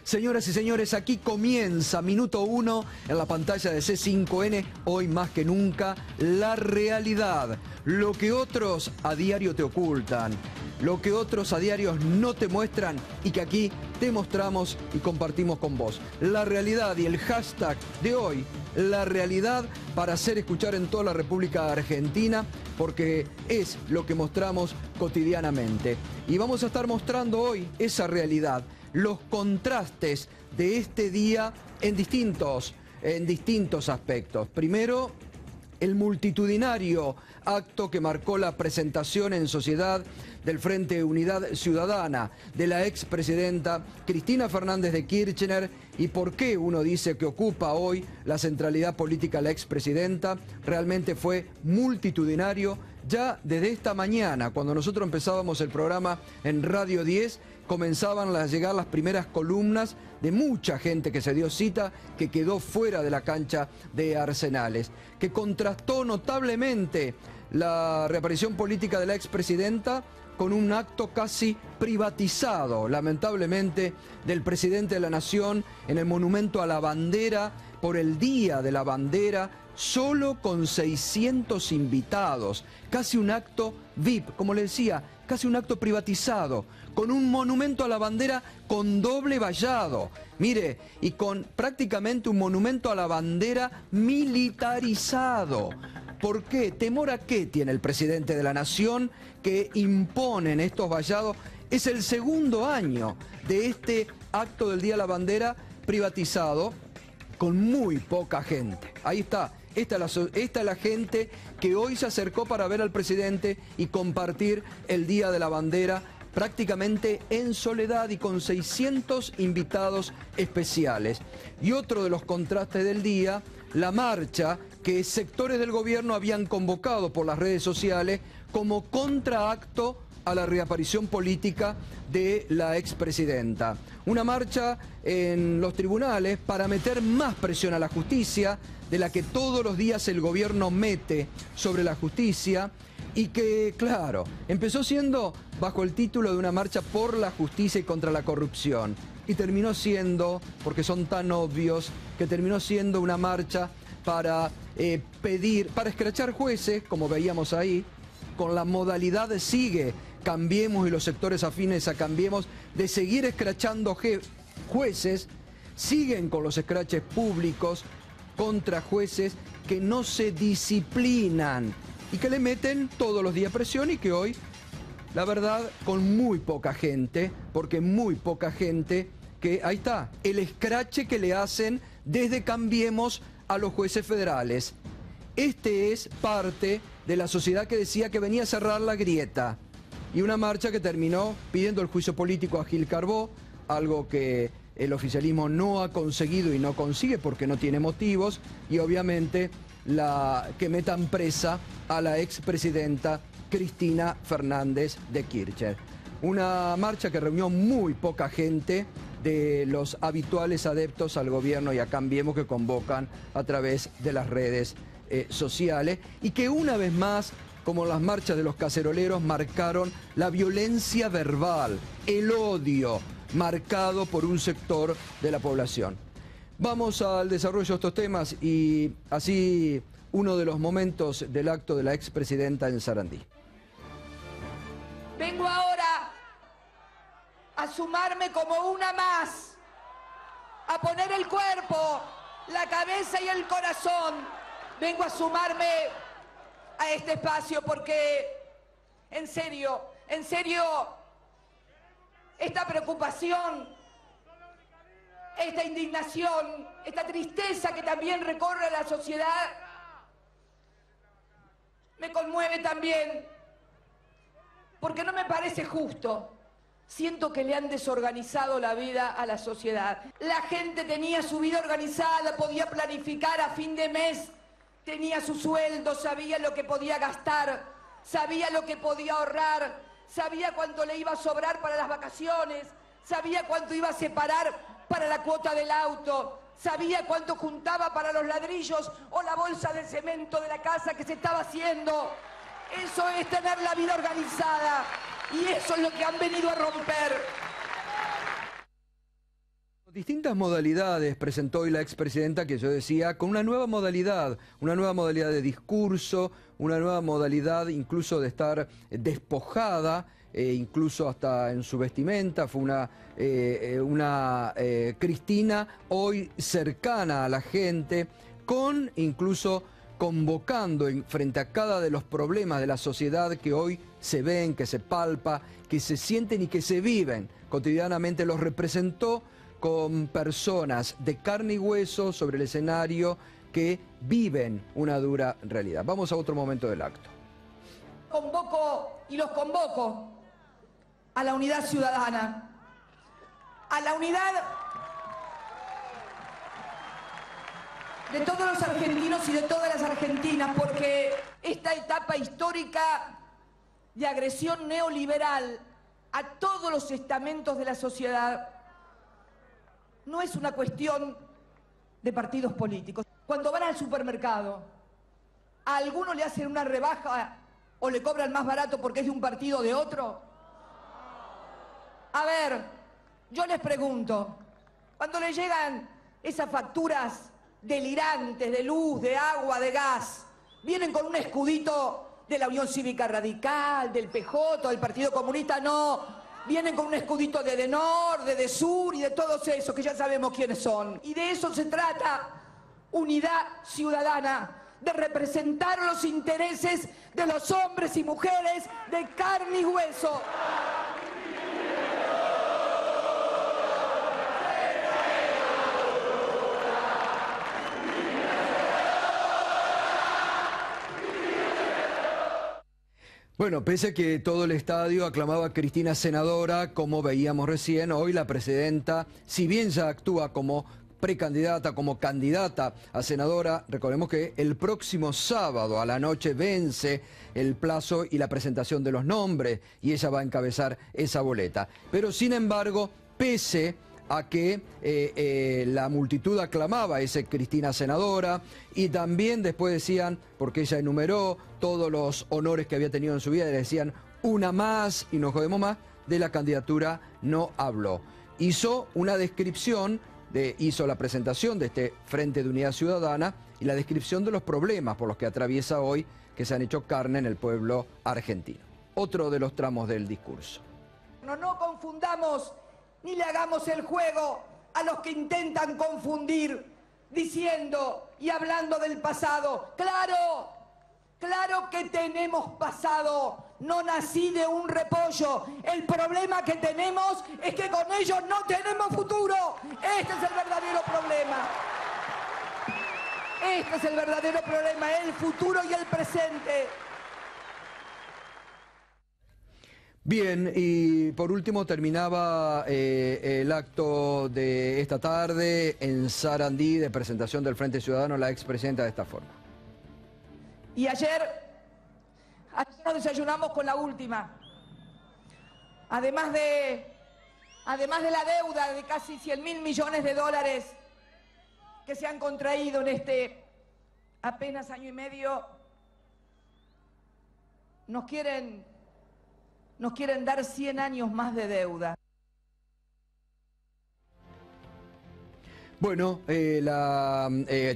Señoras y señores, aquí comienza Minuto 1 en la pantalla de C5N, hoy más que nunca, la realidad. Lo que otros a diario te ocultan, lo que otros a diario no te muestran y que aquí te mostramos y compartimos con vos. La realidad y el hashtag de hoy, la realidad para hacer escuchar en toda la República Argentina, porque es lo que mostramos cotidianamente. Y vamos a estar mostrando hoy esa realidad, los contrastes de este día en distintos aspectos. Primero, el multitudinario acto que marcó la presentación en sociedad del Frente Unidad Ciudadana de la expresidenta Cristina Fernández de Kirchner. ¿Y por qué uno dice que ocupa hoy la centralidad política la expresidenta? Realmente fue multitudinario. Ya desde esta mañana, cuando nosotros empezábamos el programa en Radio 10, comenzaban a llegar las primeras columnas de mucha gente que se dio cita, que quedó fuera de la cancha de Arsenales, que contrastó notablemente la reaparición política de la expresidenta con un acto casi privatizado, lamentablemente, del presidente de la Nación en el Monumento a la Bandera por el Día de la Bandera, solo con 600 invitados, casi un acto VIP, como le decía, casi un acto privatizado, con un monumento a la bandera con doble vallado, mire, y con prácticamente un monumento a la bandera militarizado. ¿Por qué? ¿Temor a qué tiene el presidente de la Nación que imponen estos vallados? Es el segundo año de este acto del Día de la Bandera privatizado con muy poca gente. Ahí está. Esta es la gente que hoy se acercó para ver al presidente y compartir el Día de la Bandera prácticamente en soledad y con 600 invitados especiales. Y otro de los contrastes del día, la marcha que sectores del gobierno habían convocado por las redes sociales como contraacto a la reaparición política de la expresidenta. Una marcha en los tribunales para meter más presión a la justicia, de la que todos los días el gobierno mete sobre la justicia, y que, claro, empezó siendo bajo el título de una marcha por la justicia y contra la corrupción, y terminó siendo, porque son tan obvios, que terminó siendo una marcha para para escrachar jueces, como veíamos ahí, con la modalidad de sigue Cambiemos y los sectores afines a Cambiemos, de seguir escrachando jueces, siguen con los escraches públicos contra jueces que no se disciplinan y que le meten todos los días presión, y que hoy, la verdad, con muy poca gente, porque muy poca gente, que ahí está, el escrache que le hacen desde Cambiemos a los jueces federales. Este es parte de la sociedad que decía que venía a cerrar la grieta, y una marcha que terminó pidiendo el juicio político a Gil Carbó, algo que el oficialismo no ha conseguido y no consigue porque no tiene motivos, y obviamente que metan presa a la expresidenta Cristina Fernández de Kirchner. Una marcha que reunió muy poca gente de los habituales adeptos al gobierno y a Cambiemos que convocan a través de las redes sociales, y que una vez más, como las marchas de los caceroleros, marcaron la violencia verbal, el odio marcado por un sector de la población. Vamos al desarrollo de estos temas, y así uno de los momentos del acto de la expresidenta en Sarandí. Vengo ahora a sumarme como una más, a poner el cuerpo, la cabeza y el corazón. Vengo a sumarme a este espacio porque, en serio, esta preocupación, esta indignación, esta tristeza que también recorre la sociedad, me conmueve también, porque no me parece justo. Siento que le han desorganizado la vida a la sociedad. La gente tenía su vida organizada, podía planificar a fin de mes, tenía su sueldo, sabía lo que podía gastar, sabía lo que podía ahorrar, sabía cuánto le iba a sobrar para las vacaciones, sabía cuánto iba a separar para la cuota del auto, sabía cuánto juntaba para los ladrillos o la bolsa de cemento de la casa que se estaba haciendo. Eso es tener la vida organizada, y eso es lo que han venido a romper. Distintas modalidades presentó hoy la expresidenta, que yo decía, con una nueva modalidad de discurso, una nueva modalidad incluso de estar despojada, incluso hasta en su vestimenta. Fue una Cristina hoy cercana a la gente, con incluso convocando frente a cada de los problemas de la sociedad que hoy se ven, que se palpa, que se sienten y que se viven cotidianamente. Los representó con personas de carne y hueso sobre el escenario que viven una dura realidad. Vamos a otro momento del acto. Convoco y los convoco a la unidad ciudadana, a la unidad de todos los argentinos y de todas las argentinas, porque esta etapa histórica de agresión neoliberal a todos los estamentos de la sociedad no es una cuestión de partidos políticos. Cuando van al supermercado, a alguno le hacen una rebaja o le cobran más barato porque es de un partido o de otro. A ver, yo les pregunto, cuando les llegan esas facturas delirantes de luz, de agua, de gas, vienen con un escudito de la Unión Cívica Radical, del PJ, del Partido Comunista, no. Vienen con un escudito de DENOR, de DESUR y de todos esos que ya sabemos quiénes son. Y de eso se trata, unidad ciudadana, de representar los intereses de los hombres y mujeres de carne y hueso. Bueno, pese a que todo el estadio aclamaba a Cristina senadora, como veíamos recién, hoy la presidenta, si bien ya actúa como precandidata, como candidata a senadora, recordemos que el próximo sábado a la noche vence el plazo y la presentación de los nombres y ella va a encabezar esa boleta. Pero sin embargo, pese a que la multitud aclamaba a esa Cristina senadora y también después decían, porque ella enumeró todos los honores que había tenido en su vida, le decían una más y nos jodemos más, de la candidatura no habló. Hizo una descripción, hizo la presentación de este Frente de Unidad Ciudadana y la descripción de los problemas por los que atraviesa hoy, que se han hecho carne en el pueblo argentino. Otro de los tramos del discurso. No confundamos ni le hagamos el juego a los que intentan confundir diciendo y hablando del pasado. Claro que tenemos pasado. No nací de un repollo. El problema que tenemos es que con ellos no tenemos futuro. Este es el verdadero problema. Este es el verdadero problema, el futuro y el presente. Bien, y por último terminaba el acto de esta tarde en Sarandí de presentación del Frente Ciudadano, la expresidenta de esta forma. Y ayer nos desayunamos con la última. Además de la deuda de casi 100.000 millones de dólares que se han contraído en este apenas año y medio, nos quieren dar 100 años más de deuda. Bueno,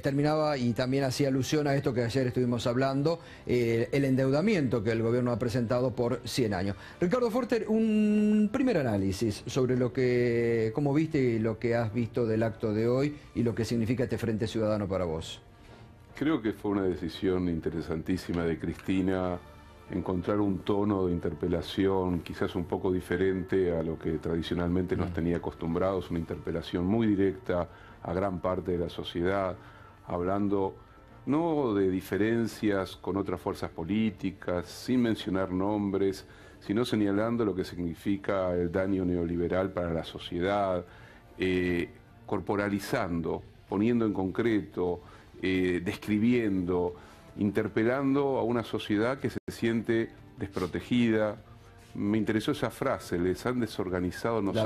terminaba y también hacía alusión a esto que ayer estuvimos hablando, el endeudamiento que el gobierno ha presentado por 100 años. Ricardo Forster, un primer análisis sobre cómo viste y lo que has visto del acto de hoy y lo que significa este Frente Ciudadano para vos. Creo que fue una decisión interesantísima de Cristina, encontrar un tono de interpelación quizás un poco diferente a lo que tradicionalmente nos tenía acostumbrados, una interpelación muy directa a gran parte de la sociedad, hablando no de diferencias con otras fuerzas políticas, sin mencionar nombres, sino señalando lo que significa el daño neoliberal para la sociedad, corporalizando, poniendo en concreto, describiendo, interpelando a una sociedad que se siente desprotegida. Me interesó esa frase, nos han desorganizado claro.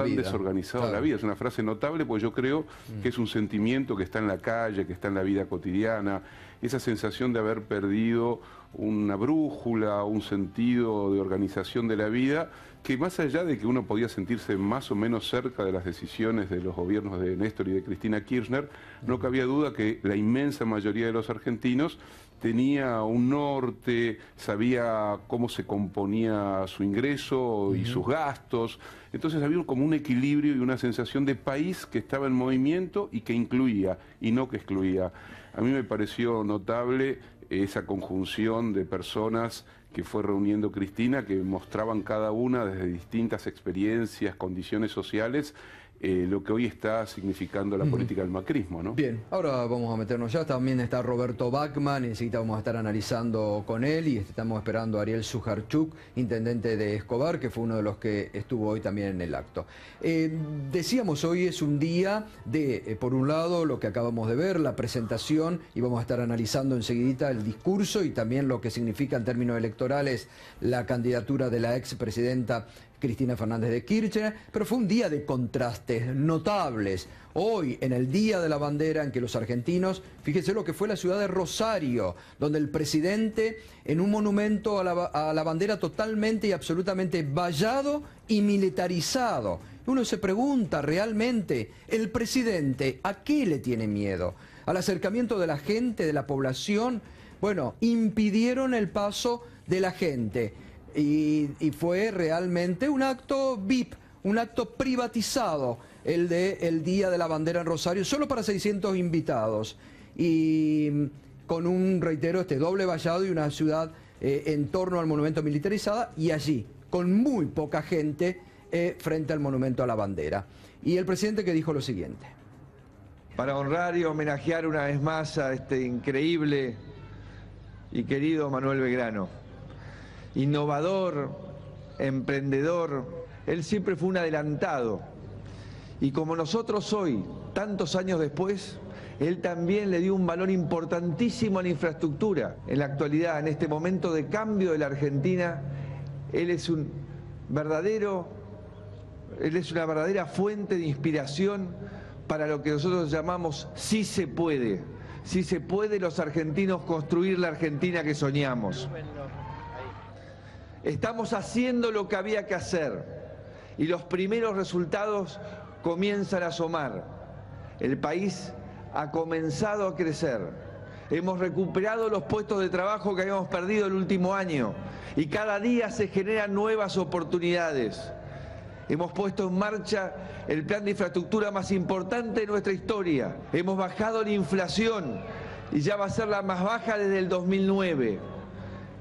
La vida. Es una frase notable porque yo creo que es un sentimiento que está en la calle, que está en la vida cotidiana, esa sensación de haber perdido una brújula, un sentido de organización de la vida que más allá de que uno podía sentirse más o menos cerca de las decisiones de los gobiernos de Néstor y de Cristina Kirchner, no cabía duda que la inmensa mayoría de los argentinos tenía un norte, sabía cómo se componía su ingreso y sus gastos. Entonces había como un equilibrio y una sensación de país que estaba en movimiento y que incluía, y no que excluía. A mí me pareció notable esa conjunción de personas que fue reuniendo Cristina, que mostraban cada una desde distintas experiencias, condiciones sociales, lo que hoy está significando la política del macrismo, ¿no? Bien, ahora vamos a meternos ya. También está Roberto Bachmann, enseguida vamos a estar analizando con él, y estamos esperando a Ariel Sujarchuk, intendente de Escobar, que fue uno de los que estuvo hoy también en el acto. Decíamos, hoy es un día de, por un lado, lo que acabamos de ver, la presentación, y vamos a estar analizando enseguidita el discurso y también lo que significa en términos electorales la candidatura de la expresidenta Cristina Fernández de Kirchner, pero fue un día de contrastes notables. Hoy, en el Día de la Bandera, en que los argentinos, fíjense lo que fue la ciudad de Rosario, donde el presidente, en un monumento a la bandera totalmente y absolutamente vallado y militarizado. Uno se pregunta, realmente, ¿el presidente a qué le tiene miedo? ¿Al acercamiento de la gente, de la población? Bueno, impidieron el paso de la gente. Y fue realmente un acto VIP, un acto privatizado, el del Día de la Bandera en Rosario, solo para 600 invitados. Y con un, reitero, doble vallado y una ciudad en torno al monumento militarizada, y allí, con muy poca gente, frente al monumento a la bandera. Y el presidente que dijo lo siguiente. Para honrar y homenajear una vez más a este increíble y querido Manuel Belgrano. Innovador, emprendedor, él siempre fue un adelantado. Y como nosotros hoy, tantos años después, él también le dio un valor importantísimo a la infraestructura. En la actualidad, en este momento de cambio de la Argentina, él es una verdadera fuente de inspiración para lo que nosotros llamamos sí se puede. Sí se puede los argentinos construir la Argentina que soñamos. Estamos haciendo lo que había que hacer y los primeros resultados comienzan a asomar. El país ha comenzado a crecer. Hemos recuperado los puestos de trabajo que habíamos perdido el último año y cada día se generan nuevas oportunidades. Hemos puesto en marcha el plan de infraestructura más importante de nuestra historia. Hemos bajado la inflación y ya va a ser la más baja desde el 2009.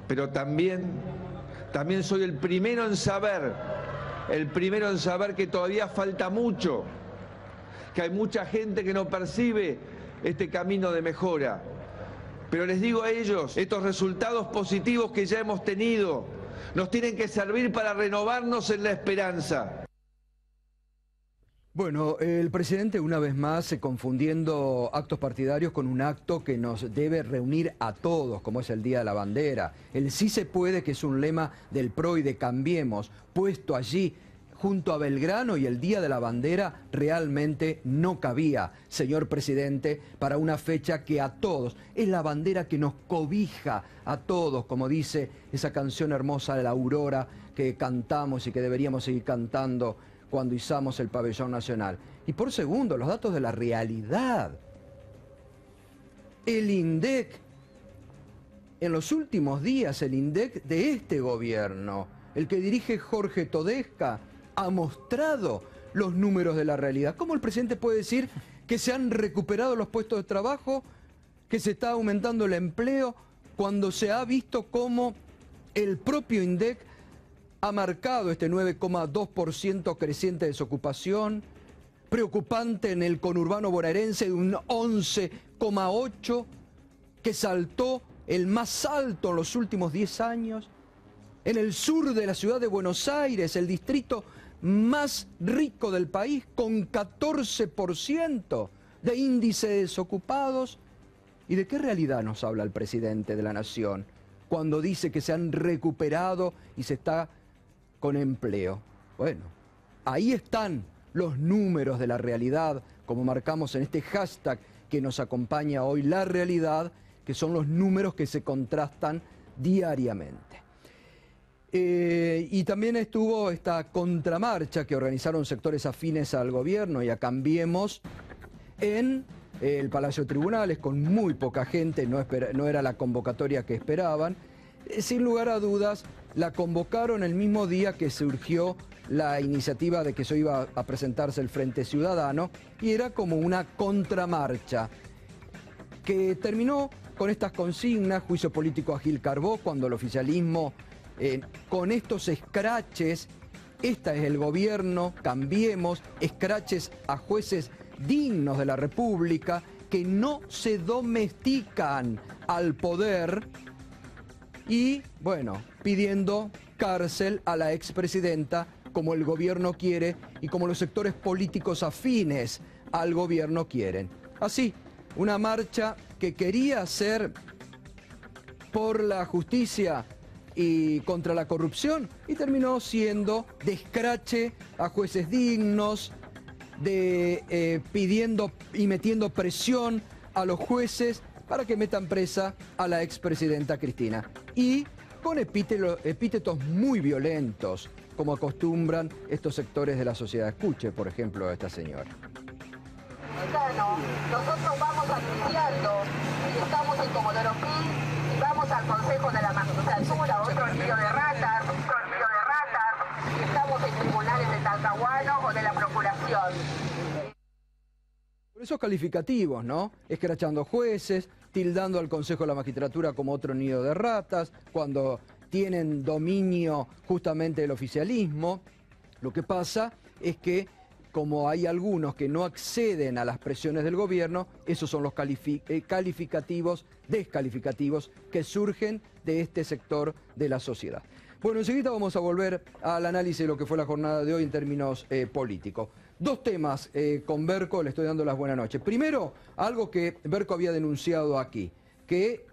Pero también soy el primero en saber que todavía falta mucho, que hay mucha gente que no percibe este camino de mejora. Pero les digo a ellos, estos resultados positivos que ya hemos tenido nos tienen que servir para renovarnos en la esperanza. Bueno, el presidente una vez más confundiendo actos partidarios con un acto que nos debe reunir a todos, como es el Día de la Bandera. El sí se puede, que es un lema del PRO y de Cambiemos, puesto allí junto a Belgrano, y el Día de la Bandera realmente no cabía, señor presidente, para una fecha que a todos, es la bandera que nos cobija a todos, como dice esa canción hermosa de la Aurora que cantamos y que deberíamos seguir cantando cuando izamos el pabellón nacional. Y por segundo, los datos de la realidad. El INDEC, en los últimos días, el INDEC de este gobierno, el que dirige Jorge Todesca, ha mostrado los números de la realidad. ¿Cómo el presidente puede decir que se han recuperado los puestos de trabajo, que se está aumentando el empleo, cuando se ha visto cómo el propio INDEC ha marcado este 9,2% creciente de desocupación, preocupante en el conurbano bonaerense de un 11,8%, que saltó el más alto en los últimos 10 años? En el sur de la ciudad de Buenos Aires, el distrito más rico del país, con 14% de índice de desocupados. ¿Y de qué realidad nos habla el presidente de la Nación cuando dice que se han recuperado y se está con empleo? Bueno, ahí están los números de la realidad, como marcamos en este hashtag que nos acompaña hoy, La Realidad, que son los números que se contrastan diariamente. Y también estuvo esta contramarcha que organizaron sectores afines al gobierno y a Cambiemos en el Palacio de Tribunales, con muy poca gente, no era la convocatoria que esperaban. Sin lugar a dudas, la convocaron el mismo día que surgió la iniciativa de que se iba a presentarse el Frente Ciudadano, y era como una contramarcha que terminó con estas consignas: juicio político a Gil Carbó, cuando el oficialismo, con estos escraches, este es el gobierno, Cambiemos, escraches a jueces dignos de la República, que no se domestican al poder, y bueno, pidiendo cárcel a la expresidenta, como el gobierno quiere y como los sectores políticos afines al gobierno quieren. Así, una marcha que quería ser por la justicia y contra la corrupción, y terminó siendo de escrache a jueces dignos, pidiendo y metiendo presión a los jueces para que metan presa a la expresidenta Cristina, y con epítetos muy violentos, como acostumbran estos sectores de la sociedad. Escuche, por ejemplo, a esta señora. Nosotros vamos anunciando y estamos en Comodoro Pi y vamos al Consejo de la Magistratura, otro nido de ratas, y estamos en tribunales de Talcahuano o de la Procuración. Por esos calificativos, ¿no? Escrachando jueces, tildando al Consejo de la Magistratura como otro nido de ratas, cuando tienen dominio justamente del oficialismo. Lo que pasa es que, como hay algunos que no acceden a las presiones del gobierno, esos son los calificativos, descalificativos, que surgen de este sector de la sociedad. Bueno, enseguida vamos a volver al análisis de lo que fue la jornada de hoy en términos políticos. Dos temas con Berco, le estoy dando las buenas noches. Primero, algo que Berco había denunciado aquí, que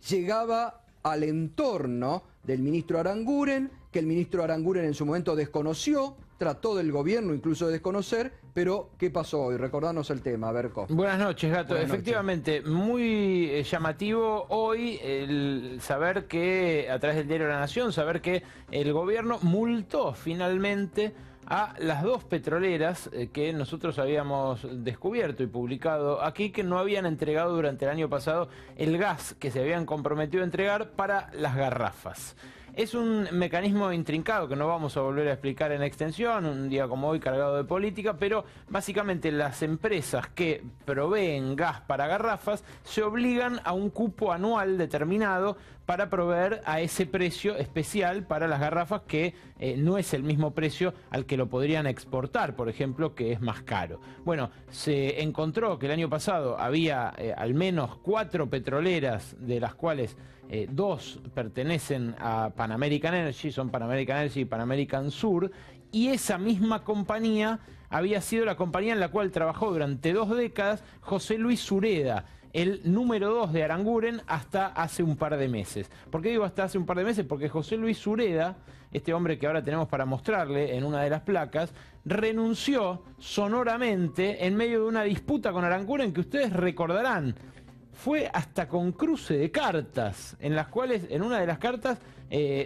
llegaba al entorno del ministro Aranguren, que el ministro Aranguren en su momento desconoció, trató del gobierno incluso de desconocer, pero ¿qué pasó hoy? Recordanos el tema, Berco. Buenas noches, Gato. Buenas Efectivamente, noches. Muy llamativo hoy el saber que, a través del diario La Nación, saber que el gobierno multó finalmente a las dos petroleras que nosotros habíamos descubierto y publicado aquí, que no habían entregado durante el año pasado el gas que se habían comprometido a entregar para las garrafas. Es un mecanismo intrincado que no vamos a volver a explicar en extensión, un día como hoy cargado de política, pero básicamente las empresas que proveen gas para garrafas se obligan a un cupo anual determinado para proveer a ese precio especial para las garrafas, que no es el mismo precio al que lo podrían exportar, por ejemplo, que es más caro. Bueno, se encontró que el año pasado había al menos 4 petroleras, de las cuales 2 pertenecen a Pan American Energy, son Pan American Energy y Pan American Sur, y esa misma compañía había sido la compañía en la cual trabajó durante 2 décadas José Luis Sureda, el número 2 de Aranguren, hasta hace un par de meses. ¿Por qué digo hasta hace un par de meses? Porque José Luis Sureda, este hombre que ahora tenemos para mostrarle en una de las placas, renunció sonoramente en medio de una disputa con Aranguren que ustedes recordarán. Fue hasta con cruce de cartas, en las cuales, en una de las cartas,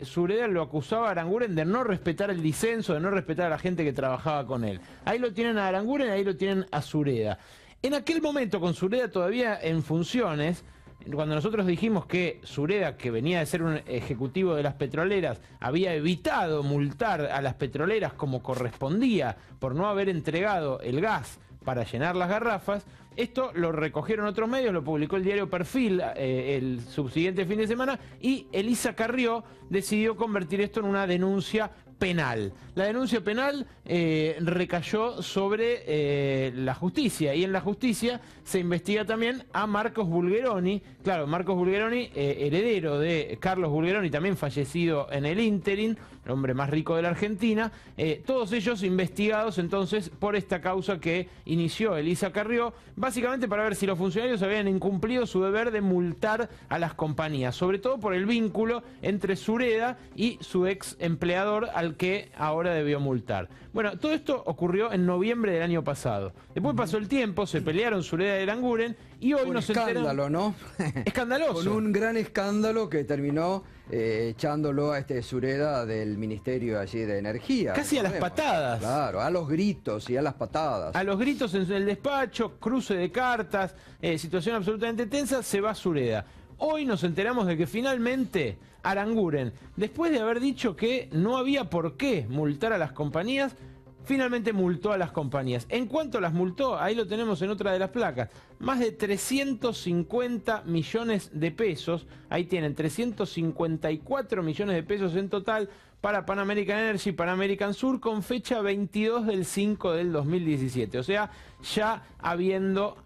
Sureda lo acusaba a Aranguren de no respetar el disenso, de no respetar a la gente que trabajaba con él. Ahí lo tienen a Aranguren, ahí lo tienen a Sureda. En aquel momento, con Sureda todavía en funciones, cuando nosotros dijimos que Sureda, que venía de ser un ejecutivo de las petroleras, había evitado multar a las petroleras como correspondía por no haber entregado el gas para llenar las garrafas, esto lo recogieron otros medios, lo publicó el diario Perfil el subsiguiente fin de semana, y Elisa Carrió decidió convertir esto en una denuncia penal. La denuncia penal recayó sobre la justicia, y en la justicia se investiga también a Marcos Bulgeroni. Claro, Marcos Bulgeroni, heredero de Carlos Bulgeroni, también fallecido en el ínterin, el hombre más rico de la Argentina. Todos ellos investigados entonces por esta causa que inició Elisa Carrió, básicamente para ver si los funcionarios habían incumplido su deber de multar a las compañías, sobre todo por el vínculo entre Sureda y su ex empleador, al al que ahora debió multar. Bueno, todo esto ocurrió en noviembre del año pasado. Después pasó el tiempo, se pelearon Sureda y Aranguren y hoy nos enteramos... escándalo, ¿no? Escandaloso. Con un gran escándalo que terminó echándolo a Sureda del Ministerio allí de Energía. Casi a las patadas. Claro, a los gritos y a las patadas. A los gritos en el despacho, cruce de cartas, situación absolutamente tensa, se va Sureda. Hoy nos enteramos de que finalmente Aranguren, después de haber dicho que no había por qué multar a las compañías, finalmente multó a las compañías. ¿En cuánto las multó? Ahí lo tenemos en otra de las placas. Más de 350 millones de pesos. Ahí tienen 354 millones de pesos en total para Pan American Energy y Pan American Sur con fecha 22 del 5 del 2017. O sea, ya habiendo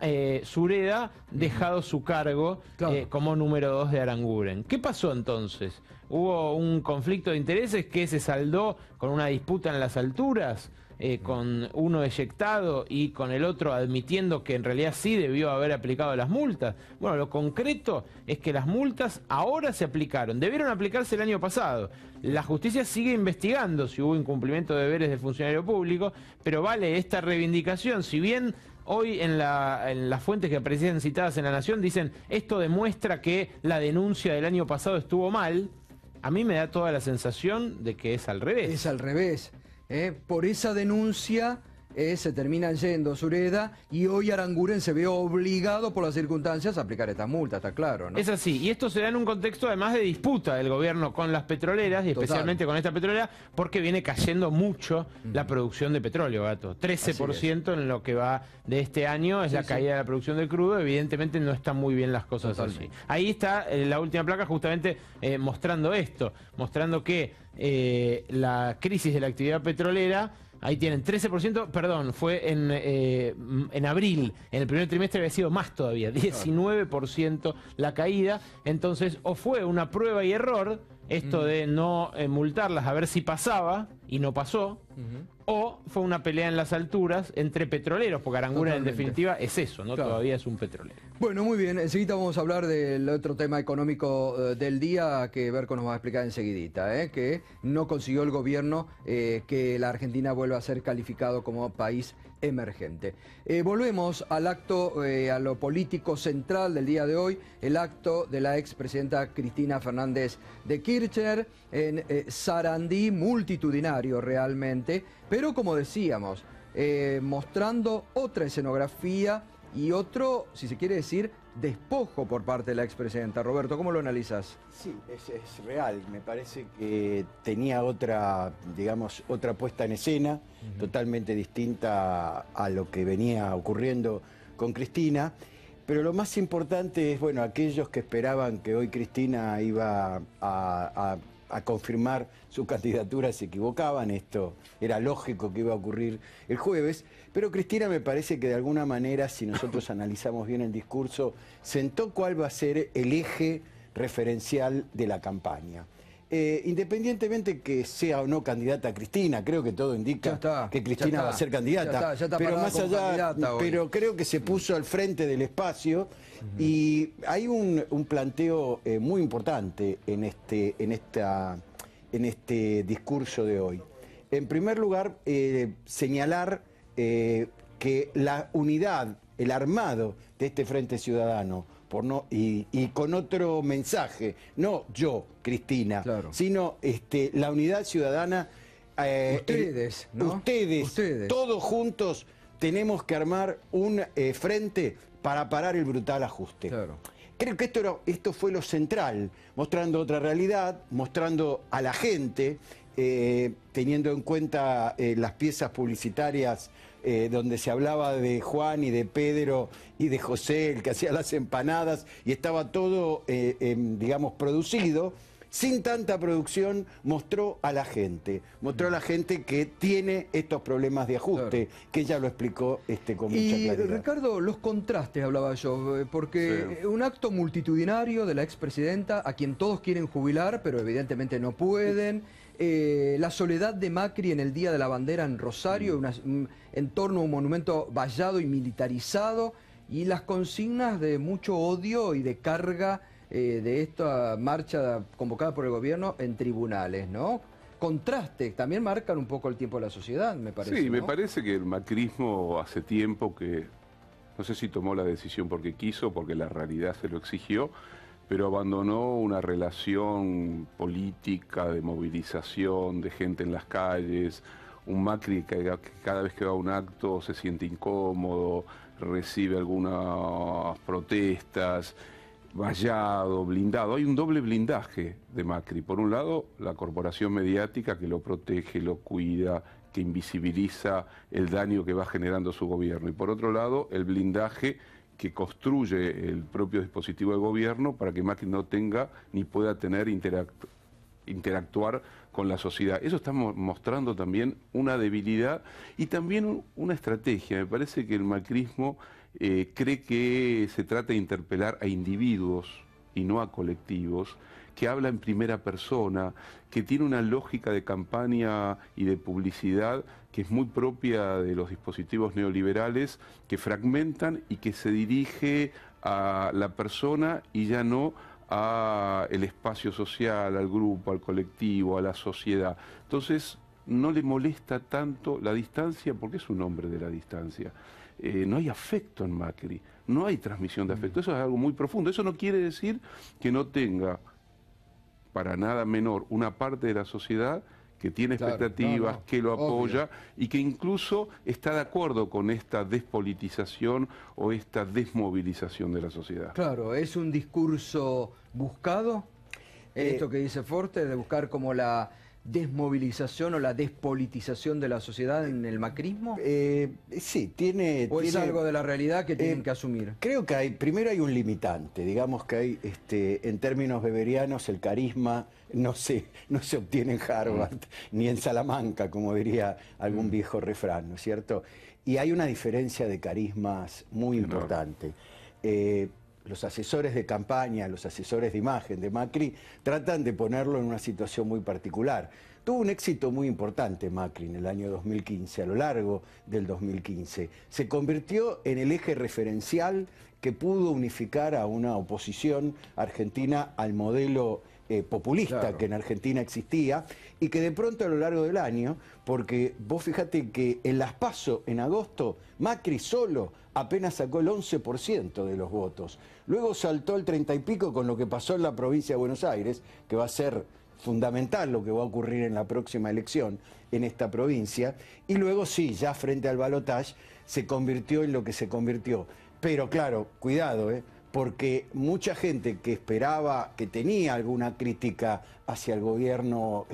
Sureda dejado su cargo como número 2 de Aranguren. ¿Qué pasó entonces? ¿Hubo un conflicto de intereses que se saldó con una disputa en las alturas? Con uno eyectado y con el otro admitiendo que en realidad sí debió haber aplicado las multas. Bueno, lo concreto es que las multas ahora se aplicaron, debieron aplicarse el año pasado. La justicia sigue investigando si hubo incumplimiento de deberes del funcionario público, pero vale esta reivindicación, si bien hoy en las fuentes que aparecían citadas en La Nación dicen esto demuestra que la denuncia del año pasado estuvo mal, a mí me da toda la sensación de que es al revés. Es al revés. Por esa denuncia se termina yendo Sureda y hoy Aranguren se ve obligado por las circunstancias a aplicar esta multa, está claro, ¿no? Es así, y esto se da en un contexto además de disputa del gobierno con las petroleras y especialmente con esta petrolera porque viene cayendo mucho la producción de petróleo, Gato. 13% en lo que va de este año es la caída de la producción del crudo, evidentemente no están muy bien las cosas así. Ahí está la última placa justamente mostrando esto, mostrando que la crisis de la actividad petrolera, ahí tienen 13%, perdón, fue en abril, en el primer trimestre había sido más todavía, 19% la caída, entonces o fue una prueba y error, esto de no multarlas a ver si pasaba, y no pasó, o fue una pelea en las alturas entre petroleros, porque Aranguren en definitiva es eso, ¿no? Claro. Todavía es un petrolero. Bueno, muy bien, enseguida vamos a hablar del otro tema económico del día que Berco nos va a explicar enseguidita, que no consiguió el gobierno que la Argentina vuelva a ser calificado como país emergente. Volvemos al acto, a lo político central del día de hoy, el acto de la expresidenta Cristina Fernández de Kirchner en Sarandí, multitudinario realmente, pero como decíamos, mostrando otra escenografía y otro, si se quiere decir, despojo por parte de la expresidenta. Roberto, ¿cómo lo analizas? Sí, es real. Me parece que tenía otra, digamos, otra puesta en escena, totalmente distinta a lo que venía ocurriendo con Cristina. Pero lo más importante es, bueno, aquellos que esperaban que hoy Cristina iba a confirmar su candidatura se equivocaban. Esto era lógico que iba a ocurrir el jueves. Pero Cristina me parece que de alguna manera, si nosotros analizamos bien el discurso, sentó cuál va a ser el eje referencial de la campaña. Independientemente que sea o no candidata Cristina, creo que todo indica que Cristina va a ser candidata, ya está pero más allá, pero creo que se puso al frente del espacio y hay un planteo muy importante en este discurso de hoy. En primer lugar, señalar que la unidad, el armado de este Frente Ciudadano, y con otro mensaje, no yo, Cristina, sino la unidad ciudadana, ustedes, ¿no? Ustedes, todos juntos tenemos que armar un frente para parar el brutal ajuste. Creo que esto fue lo central, mostrando otra realidad, mostrando a la gente, teniendo en cuenta las piezas publicitarias donde se hablaba de Juan y de Pedro y de José, el que hacía las empanadas, y estaba todo, digamos, producido. Sin tanta producción, mostró a la gente que tiene estos problemas de ajuste, que ella lo explicó con mucha claridad. Y Ricardo, los contrastes hablaba yo, porque un acto multitudinario de la expresidenta, a quien todos quieren jubilar, pero evidentemente no pueden, la soledad de Macri en el Día de la Bandera en Rosario, en torno a un monumento vallado y militarizado, y las consignas de mucho odio y de carga de esta marcha convocada por el gobierno en tribunales, ¿no? contrastes también marcan un poco el tiempo de la sociedad, me parece. Sí, me ¿no? parece que el macrismo hace tiempo que, no sé si tomó la decisión porque quiso, porque la realidad se lo exigió, pero abandonó una relación política de movilización, de gente en las calles, un Macri que cada vez que va a un acto se siente incómodo, recibe algunas protestas, vallado, blindado. Hay un doble blindaje de Macri. Por un lado, la corporación mediática que lo protege, lo cuida, que invisibiliza el daño que va generando su gobierno. Y por otro lado, el blindaje que construye el propio dispositivo de gobierno para que Macri no tenga ni pueda tener interactuar con la sociedad. Eso está mostrando también una debilidad y también una estrategia. Me parece que el macrismo cree que se trata de interpelar a individuos y no a colectivos, que habla en primera persona, que tiene una lógica de campaña y de publicidad que es muy propia de los dispositivos neoliberales, que fragmentan y que se dirige a la persona y ya no al espacio social, al grupo, al colectivo, a la sociedad. Entonces, no le molesta tanto la distancia porque es un hombre de la distancia. No hay afecto en Macri, no hay transmisión de afecto, eso es algo muy profundo. Eso no quiere decir que no tenga, para nada menor, una parte de la sociedad que tiene expectativas, que lo apoya y que incluso está de acuerdo con esta despolitización o esta desmovilización de la sociedad. Claro, es un discurso buscado, esto que dice Forte, de buscar como la desmovilización o la despolitización de la sociedad en el macrismo. Sí, tiene... ¿O es algo de la realidad que tienen que asumir? Creo que primero hay un limitante, digamos que hay, en términos weberianos, el carisma no se obtiene en Harvard ni en Salamanca, como diría algún viejo refrán, ¿no es cierto? Y hay una diferencia de carismas muy importante. Los asesores de campaña, los asesores de imagen de Macri, tratan de ponerlo en una situación muy particular. Tuvo un éxito muy importante Macri en el año 2015, a lo largo del 2015. Se convirtió en el eje referencial que pudo unificar a una oposición argentina al modelo populista que en Argentina existía y que de pronto a lo largo del año, porque vos fíjate que en las PASO en agosto, Macri solo apenas sacó el 11% de los votos. Luego saltó el 30 y pico con lo que pasó en la provincia de Buenos Aires, que va a ser fundamental lo que va a ocurrir en la próxima elección en esta provincia. Y luego sí, ya frente al balotaje, se convirtió en lo que se convirtió. Pero claro, cuidado, porque mucha gente que esperaba, que tenía alguna crítica hacia el gobierno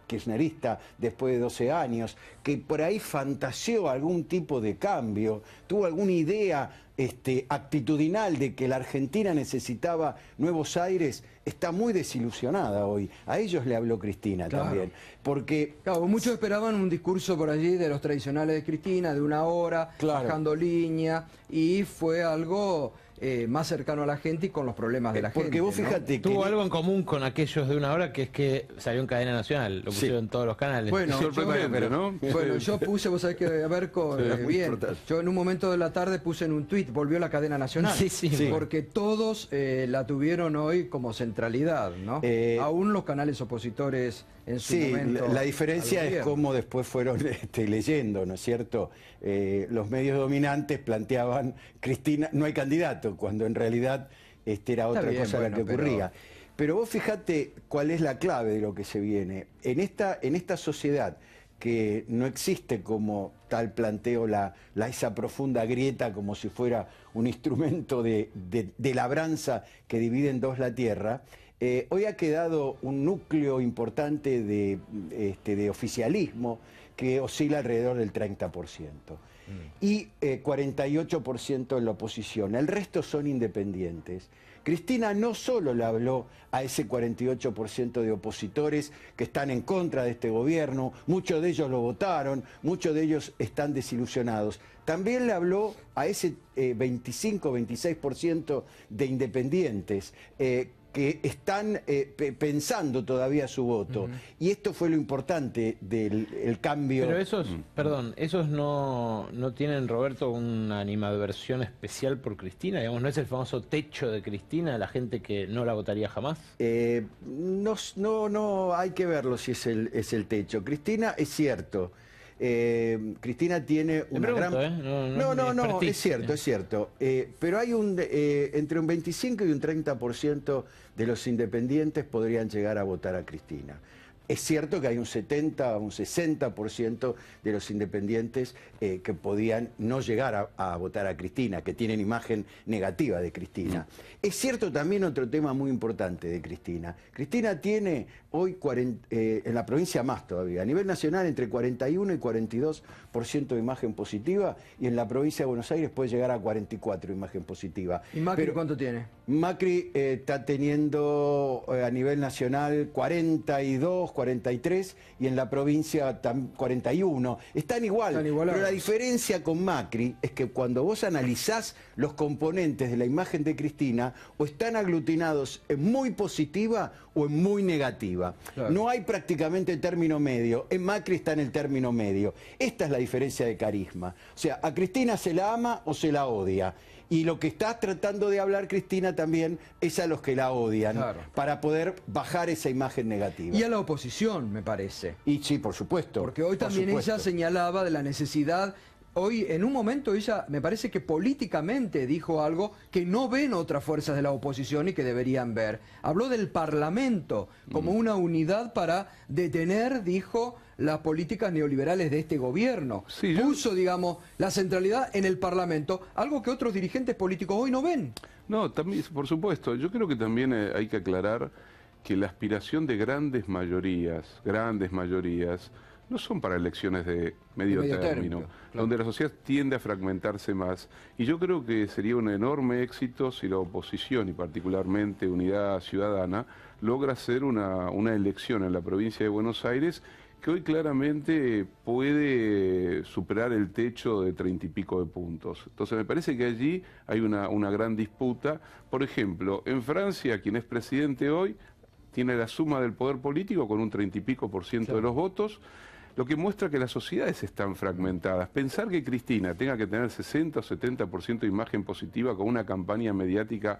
kirchnerista después de 12 años, que por ahí fantaseó algún tipo de cambio, tuvo alguna idea actitudinal de que la Argentina necesitaba nuevos aires, está muy desilusionada hoy. A ellos le habló Cristina también. Porque muchos esperaban un discurso por allí de los tradicionales de Cristina, de una hora, bajando línea, y fue algo más cercano a la gente y con los problemas de la gente. Porque vos fíjate que... Tuvo algo en común con aquellos de una hora, que es que salió en cadena nacional, lo pusieron en todos los canales. Bueno, sorprendente, ¿no? Bueno, yo puse, vos sabés que, a ver, bien, yo en un momento de la tarde puse en un tuit, volvió la cadena nacional. Porque todos la tuvieron hoy como centralidad, ¿no? Aún los canales opositores en su momento. La diferencia es cómo después fueron leyendo, ¿no es cierto? Los medios dominantes planteaban, Cristina, no hay candidato, cuando en realidad era otra cosa la que ocurría. Pero vos fíjate cuál es la clave de lo que se viene. En esta sociedad que no existe como tal planteo esa profunda grieta como si fuera un instrumento de labranza que divide en dos la tierra, hoy ha quedado un núcleo importante de oficialismo que oscila alrededor del 30%. Y 48% en la oposición. El resto son independientes. Cristina no solo le habló a ese 48% de opositores que están en contra de este gobierno, muchos de ellos lo votaron, muchos de ellos están desilusionados. También le habló a ese 25-26% de independientes que están pensando todavía su voto. Y esto fue lo importante del cambio. Pero esos, perdón, esos no tienen, Roberto, una animadversión especial por Cristina, digamos, ¿no es el famoso techo de Cristina, la gente que no la votaría jamás? No, hay que verlo si es el techo. Cristina, es cierto. Cristina tiene una gran... No, es cierto. Pero hay entre un 25 y un 30% de los independientes podrían llegar a votar a Cristina. Es cierto que hay un 70 o un 60% de los independientes que podían no llegar a votar a Cristina, que tienen imagen negativa de Cristina. Es cierto también otro tema muy importante de Cristina. Cristina tiene hoy, en la provincia más todavía, a nivel nacional entre 41 y 42% de imagen positiva, y en la provincia de Buenos Aires puede llegar a 44% de imagen positiva. ¿Y Macri cuánto tiene? Macri está teniendo a nivel nacional 42, 43, y en la provincia 41. Están igual, pero la diferencia con Macri es que cuando vos analizás los componentes de la imagen de Cristina, o están aglutinados en muy positiva o en muy negativa. Claro. No hay prácticamente término medio. En Macri está en el término medio. Esta es la diferencia de carisma. O sea, a Cristina se la ama o se la odia. Y lo que está tratando de hablar Cristina también es a los que la odian, claro, para poder bajar esa imagen negativa. Y a la oposición, me parece. Y sí, por supuesto. Porque hoy también ella señalaba de la necesidad... Hoy, en un momento, ella me parece que políticamente dijo algo que no ven otras fuerzas de la oposición y que deberían ver. Habló del Parlamento como una unidad para detener, dijo, las políticas neoliberales de este gobierno. Sí, puso, digamos, la centralidad en el Parlamento, algo que otros dirigentes políticos hoy no ven. No, también, por supuesto. Yo creo que también hay que aclarar que la aspiración de grandes mayorías, no son para elecciones de medio término, claro, donde la sociedad tiende a fragmentarse más. Y yo creo que sería un enorme éxito si la oposición, y particularmente Unidad Ciudadana, logra hacer una elección en la provincia de Buenos Aires que hoy claramente puede superar el techo de 30 y pico de puntos. Entonces me parece que allí hay una gran disputa. Por ejemplo, en Francia, quien es presidente hoy tiene la suma del poder político con un 30 y pico % claro, de los votos, lo que muestra que las sociedades están fragmentadas. Pensar que Cristina tenga que tener 60 o 70% de imagen positiva con una campaña mediática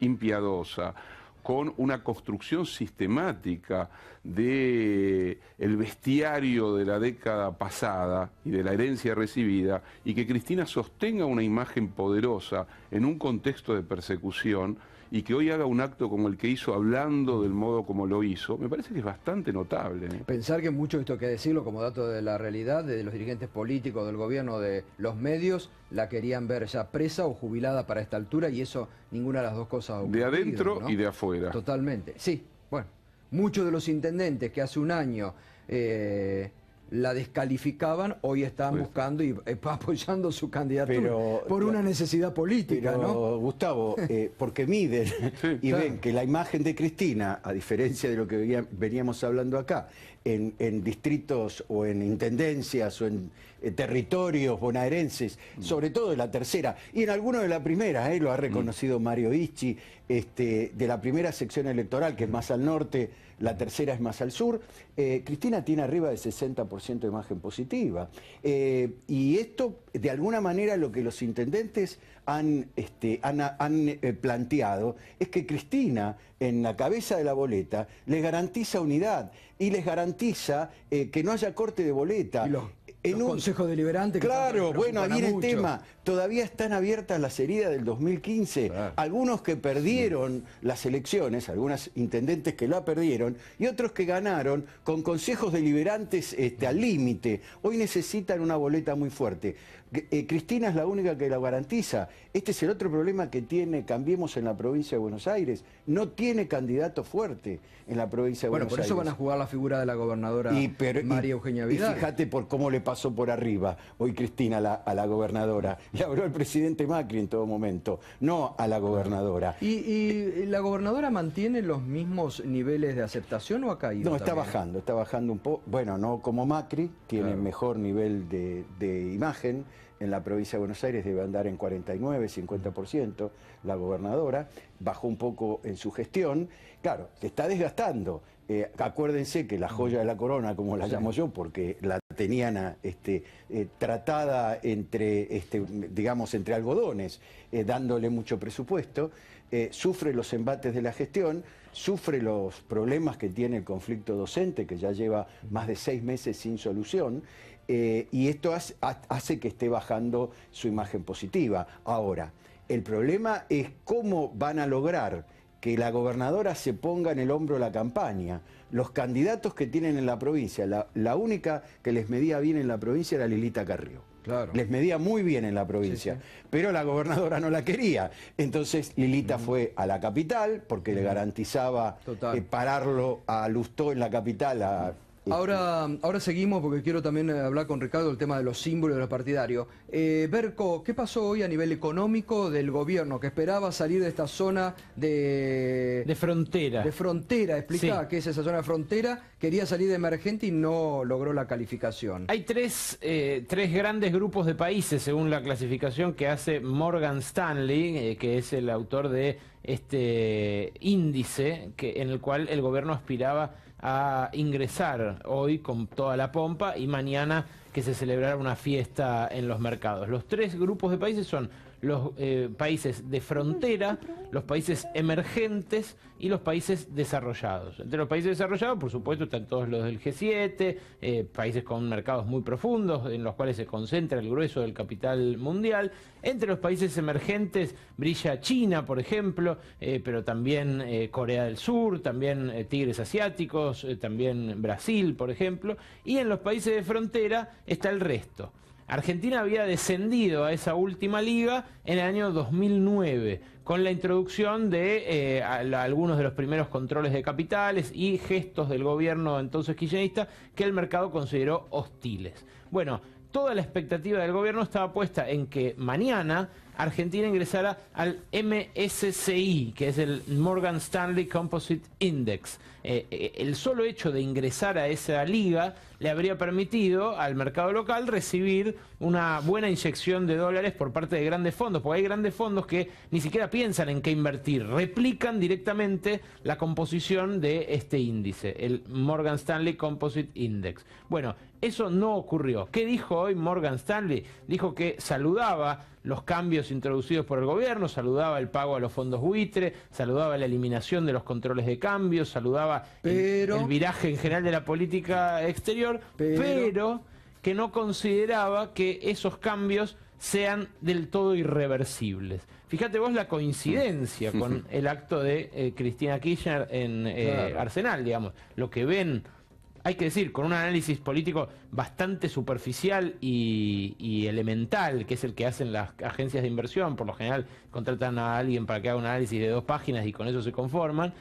impiadosa, con una construcción sistemática del bestiario de la década pasada y de la herencia recibida, y que Cristina sostenga una imagen poderosa en un contexto de persecución, y que hoy haga un acto como el que hizo hablando del modo como lo hizo, me parece que es bastante notable. Pensar que mucho de esto hay que decirlo como dato de la realidad, de los dirigentes políticos, del gobierno, de los medios, la querían ver ya presa o jubilada para esta altura, y eso, ninguna de las dos cosas ha ocurrido, de adentro, ¿no? Y de afuera. Totalmente, sí. Bueno, muchos de los intendentes que hace un año la descalificaban, hoy están buscando y apoyando su candidatura por una necesidad política, pero, ¿no? Gustavo, porque miden y ven que la imagen de Cristina, a diferencia de lo que veníamos hablando acá, en distritos o en intendencias o en territorios bonaerenses, sobre todo de la tercera, y en algunos de la primera, lo ha reconocido Mario Ischi, de la primera sección electoral, que es más al norte, la tercera es más al sur, Cristina tiene arriba del 60% de imagen positiva. Y esto, de alguna manera, lo que los intendentes han planteado es que Cristina, en la cabeza de la boleta, les garantiza unidad y les garantiza que no haya corte de boleta. En un consejo deliberante. Claro, bueno, ahí en el tema, todavía están abiertas las heridas del 2015. Claro. Algunos que perdieron las elecciones, algunos intendentes que la perdieron, y otros que ganaron con consejos deliberantes al límite. Hoy necesitan una boleta muy fuerte. Cristina es la única que la garantiza. Este es el otro problema que tiene Cambiemos en la provincia de Buenos Aires. No tiene candidato fuerte en la provincia de Buenos Aires. Bueno, por eso van a jugar la figura de la gobernadora María Eugenia Vidal. Y fíjate por cómo le pasó por arriba hoy Cristina a la gobernadora. Le habló el presidente Macri en todo momento, no a la gobernadora. ¿Y la gobernadora mantiene los mismos niveles de aceptación o ha caído? No, está bajando un poco. Bueno, no como Macri, tiene mejor nivel de imagen. en la provincia de Buenos Aires debe andar en 49, 50%, la gobernadora, bajó un poco en su gestión, claro, se está desgastando. Acuérdense que la joya de la corona, como la llamo yo, porque la tenían tratada entre, digamos, entre algodones, dándole mucho presupuesto, sufre los embates de la gestión, sufre los problemas que tiene el conflicto docente, que ya lleva más de 6 meses sin solución, y esto hace que esté bajando su imagen positiva. Ahora, el problema es cómo van a lograr que la gobernadora se ponga en el hombro la campaña. Los candidatos que tienen en la provincia, la única que les medía bien en la provincia era Lilita Carrió. Claro. Les medía muy bien en la provincia, pero la gobernadora no la quería. Entonces Lilita fue a la capital porque le garantizaba pararlo a Lustó en la capital. Ahora seguimos porque quiero también hablar con Ricardo del tema de los símbolos de los partidarios. Berco, ¿qué pasó hoy a nivel económico del gobierno que esperaba salir de esta zona de frontera? De frontera, explicá qué es esa zona de frontera, quería salir de emergente y no logró la calificación. Hay tres grandes grupos de países según la clasificación que hace Morgan Stanley, que es el autor de este índice en el cual el gobierno aspiraba a ingresar hoy con toda la pompa y mañana que se celebrará una fiesta en los mercados. Los 3 grupos de países son los países de frontera, los países emergentes y los países desarrollados. Entre los países desarrollados, por supuesto, están todos los del G7, países con mercados muy profundos, en los cuales se concentra el grueso del capital mundial. Entre los países emergentes brilla China, por ejemplo, pero también Corea del Sur, también tigres asiáticos, también Brasil, por ejemplo. Y en los países de frontera está el resto. Argentina había descendido a esa última liga en el año 2009, con la introducción de algunos de los primeros controles de capitales y gestos del gobierno entonces kirchnerista que el mercado consideró hostiles. Bueno, toda la expectativa del gobierno estaba puesta en que mañana Argentina ingresara al MSCI, que es el Morgan Stanley Composite Index. El solo hecho de ingresar a esa liga le habría permitido al mercado local recibir una buena inyección de dólares por parte de grandes fondos, porque hay grandes fondos que ni siquiera piensan en qué invertir, replican directamente la composición de este índice, el Morgan Stanley Composite Index. Bueno, eso no ocurrió. ¿Qué dijo hoy Morgan Stanley? Dijo que saludaba los cambios introducidos por el gobierno, saludaba el pago a los fondos buitre, saludaba la eliminación de los controles de cambio, saludaba el viraje en general de la política exterior, pero que no consideraba que esos cambios sean del todo irreversibles. Fíjate vos la coincidencia con el acto de Cristina Kirchner en Arsenal, digamos, lo que ven. Hay que decir, con un análisis político bastante superficial y elemental, que es el que hacen las agencias de inversión. Por lo general contratan a alguien para que haga un análisis de 2 páginas y con eso se conforman.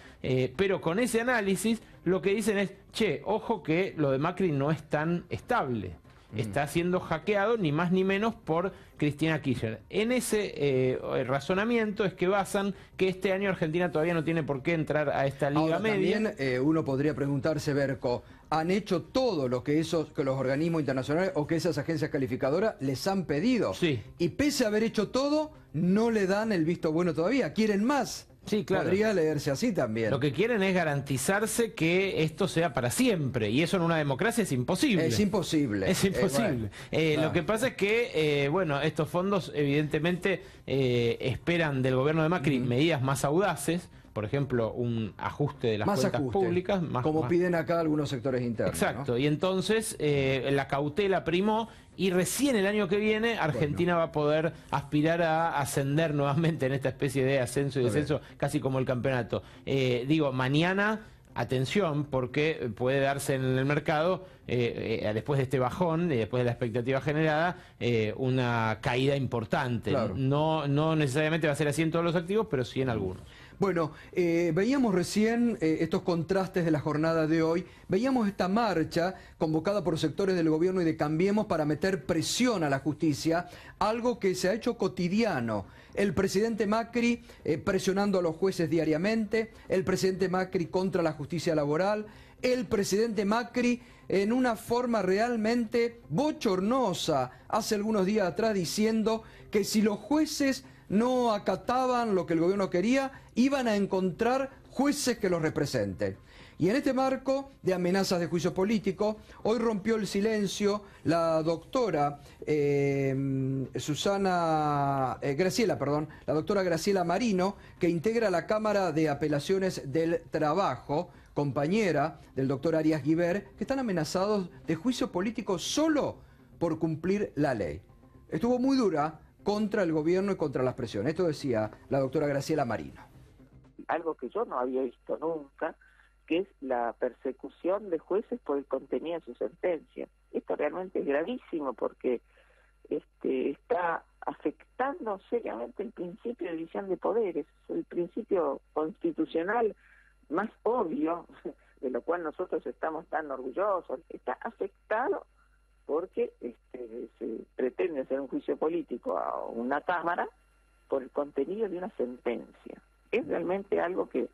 Pero con ese análisis lo que dicen es, che, ojo que lo de Macri no es tan estable. Está siendo hackeado ni más ni menos por Cristina Kirchner. En ese razonamiento es que basan que este año Argentina todavía no tiene por qué entrar a esta liga ahora, media. También uno podría preguntarse, Berco, ¿han hecho todo lo que los organismos internacionales o que esas agencias calificadoras les han pedido? Sí. Y pese a haber hecho todo, no le dan el visto bueno todavía. ¿Quieren más? Sí, claro. Podría leerse así también. Lo que quieren es garantizarse que esto sea para siempre, y eso en una democracia es imposible. Es imposible. Es imposible. Lo que pasa es que, bueno, estos fondos evidentemente esperan del gobierno de Macri medidas más audaces, por ejemplo, un ajuste de las cuentas públicas. Como piden acá algunos sectores internos. Exacto, ¿no? y entonces la cautela primó y recién el año que viene Argentina va a poder aspirar a ascender nuevamente en esta especie de ascenso y descenso, casi como el campeonato. Digo, mañana, atención, porque puede darse en el mercado, después de este bajón, después de la expectativa generada, una caída importante. Claro. No necesariamente va a ser así en todos los activos, pero sí en algunos. Bueno, veíamos recién estos contrastes de la jornada de hoy, veíamos esta marcha convocada por sectores del gobierno y de Cambiemos para meter presión a la justicia, algo que se ha hecho cotidiano. El presidente Macri presionando a los jueces diariamente, el presidente Macri contra la justicia laboral, el presidente Macri en una forma realmente bochornosa hace algunos días atrás, diciendo que si los jueces no acataban lo que el gobierno quería, iban a encontrar jueces que los representen. Y en este marco de amenazas de juicio político, hoy rompió el silencio la doctora Graciela Marino, que integra la Cámara de Apelaciones del Trabajo, compañera del doctor Arias Guiber, que están amenazados de juicio político solo por cumplir la ley. Estuvo muy dura contra el gobierno y contra las presiones. Esto decía la doctora Graciela Marino. Algo que yo no había visto nunca, que es la persecución de jueces por el contenido de su sentencia. Esto realmente es gravísimo porque está afectando seriamente el principio de división de poderes, el principio constitucional más obvio, de lo cual nosotros estamos tan orgullosos. Está afectado porque se pretende hacer un juicio político a una Cámara por el contenido de una sentencia. Es realmente algo que